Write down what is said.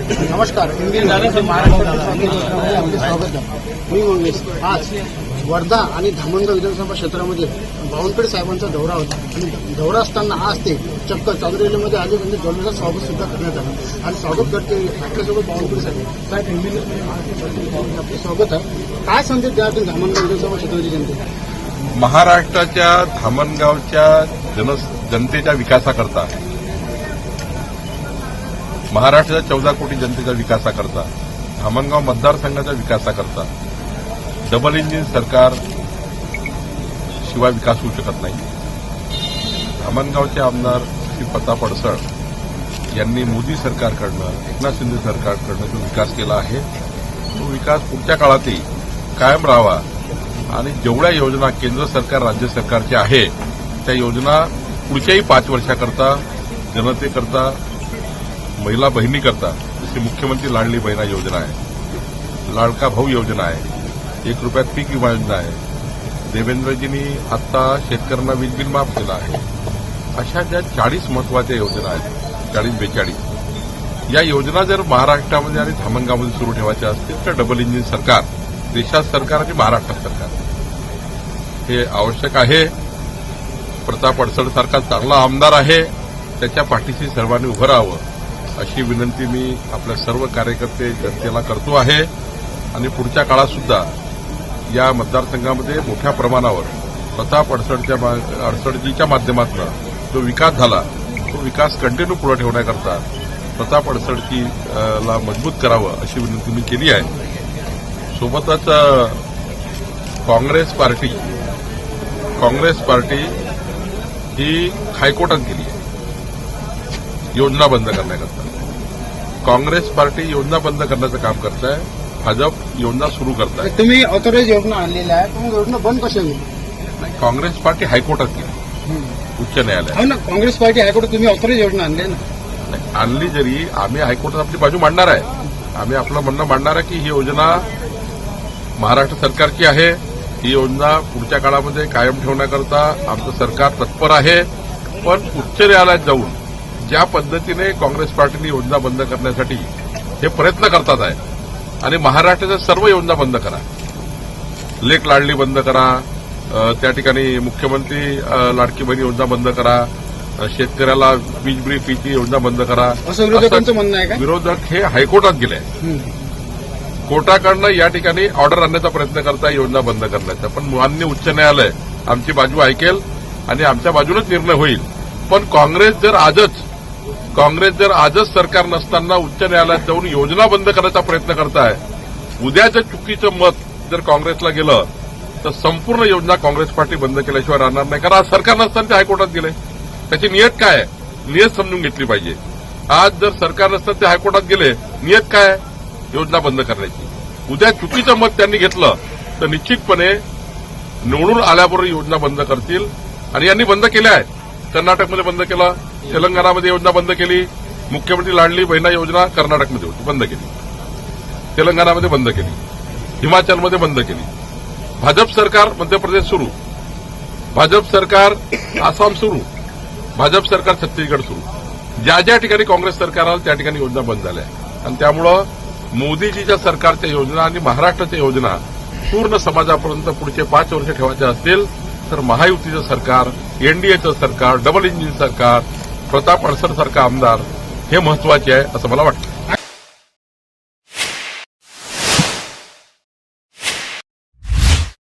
नमस्कार. महाराष्ट्रामध्ये स्वागत आहे. मी मंगेश. आज वर्धा आणि धामणगाव विधानसभा क्षेत्रामध्ये बावनकुळे साहेबांचा दौरा होता आणि दौरा असताना आज ते चक्क चांदुर्लीमध्ये आले. त्यांनी जोरदार स्वागत सुद्धा करण्यात आलं आणि स्वागत करते आपल्यासोबत बावनकुळे साहेब. आपलं स्वागत आहे. काय संदेश द्या तुम्ही धामणगाव विधानसभा क्षेत्राची जनते? महाराष्ट्राच्या धामणगावच्या जनतेच्या विकासाकरता, महाराष्ट्राच्या 14 कोटी जनतेच्या विकासाकरता, धामणगाव मतदारसंघाच्या विकासाकरता डबल इंजिन सरकार शिवाय विकास होऊ शकत नाही. धामणगावचे आमदार श्री प्रताप अडसड यांनी मोदी सरकारकडनं, एकनाथ शिंदे सरकारकडनं जो विकास केला आहे तो विकास पुढच्या काळातही कायम राहावा आणि जेवढ्या योजना केंद्र सरकार, राज्य सरकारच्या आहे त्या योजना पुढच्याही 5 वर्षाकरता जनतेकरता, महिला बहिणीकरता, जशी मुख्यमंत्री लाडली बहिणा योजना आहे, लाडका भाऊ योजना आहे, 1 रुपयात पीक विमा योजना आहे, देवेंद्रजींनी आता शेतकऱ्यांना वीज बिल माफ केलं आहे. अशा ज्या 40 महत्वाच्या योजना आहेत, 40-42 या योजना जर महाराष्ट्रामध्ये आणि धामणगावमध्ये सुरू ठेवायच्या असतील तर डबल इंजिन सरकार, देशात सरकार आणि महाराष्ट्रात सरकार हे आवश्यक आहे. प्रताप अडसड सारखा चांगला आमदार आहे, त्याच्या पाठीशी सर्वांनी उभं राहावं अशी विनंती मी आपल्या सर्व कार्यकर्ते जनतेला करतो आहे. आणि पुढच्या काळात सुद्धा या मतदारसंघामध्ये मोठ्या प्रमाणावर प्रताप अडसडजीच्या माध्यमातून जो विकास झाला तो विकास कंटिन्यू पुढे ठेवण्याकरता प्रताप अडसडजीला मजबूत करावं अशी विनंती मी केली आहे. सोबतच काँग्रेस पार्टी ही हायकोर्टात गेली आहे योजना बंद करण्याकरता. काँग्रेस पार्टी योजना बंद करण्याचं काम करत आहे, भाजप योजना सुरू करत आहे. तुम्ही ऑथोराइज योजना आणलेल्या आहे, तुम्ही योजना बंद कशा होईल? नाही, काँग्रेस पार्टी हायकोर्टात गेली, उच्च न्यायालयात. हो ना, काँग्रेस पार्टी हायकोर्टात तुम्ही ऑथोराइज योजना आणली ना? नाही, आणली जरी आम्ही हायकोर्टात आपली बाजू मांडणार आहे. आम्ही आपलं म्हणणं मांडणार आहे की ही योजना महाराष्ट्र सरकारची आहे. ही योजना पुढच्या काळामध्ये कायम ठेवण्याकरता आमचं सरकार तत्पर आहे. पण उच्च न्यायालयात जाऊन ज्या पद्धतीने काँग्रेस पार्टीने योजना बंद करण्यासाठी हे प्रयत्न करतात आहे आणि महाराष्ट्राच्या सर्व योजना बंद करा, लेक लाडली बंद करा, त्या ठिकाणी मुख्यमंत्री लाडकी बहीण योजना बंद करा, शेतकऱ्याला वीज फीची योजना बंद करा, असं विरोधकांचं म्हणणं आहे का? विरोधक हे हायकोर्टात गेले. कोर्टाकडनं या ठिकाणी ऑर्डर आणण्याचा प्रयत्न करताय योजना बंद करण्याचा. पण मान्य उच्च न्यायालय आमची बाजू ऐकेल आणि आमच्या बाजूनच निर्णय होईल. पण काँग्रेस जर आजच सरकार नसताना उच्च न्यायालयात जाऊन योजना बंद करण्याचा प्रयत्न करताय, उद्याचं चुकीचं मत जर काँग्रेसला गेलं तर संपूर्ण योजना काँग्रेस पार्टी बंद केल्याशिवाय राहणार नाही. कारण आज सरकार नसताना ते हायकोर्टात गेले. त्याची नियत काय आहे, नियत समजून घेतली पाहिजे. आज जर सरकार नसताना ते हायकोर्टात गेले, नियत काय आहे योजना बंद करण्याची. उद्या चुकीचं मत त्यांनी घेतलं तर निश्चितपणे निवडून आल्याबरोबर योजना बंद करतील. आणि यांनी बंद केल्या आहेत. कर्नाटकमध्ये बंद केलं, तेलंगणामध्ये योजना बंद केली, मुख्यमंत्री लाडली बहिणा योजना कर्नाटकमध्ये होती, बंद केली, तेलंगणामध्ये बंद केली, हिमाचलमध्ये बंद केली. भाजप सरकार मध्य प्रदेश सुरू, भाजप सरकार आसाम सुरू, भाजप सरकार छत्तीसगड सुरू. ज्या ज्या ठिकाणी काँग्रेस सरकार आलं त्या ठिकाणी योजना बंद झाल्या. आणि त्यामुळं मोदीजीच्या सरकारच्या योजना आणि महाराष्ट्राच्या योजना पूर्ण समाजापर्यंत पुढचे 5 वर्ष ठेवायचे असतील तर महायुतीचं सरकार, एनडीएचं सरकार, डबल इंजिन सरकार, प्रताप अडसड सारखा आमदार हे महत्वाचे आहे असं मला वाटतं.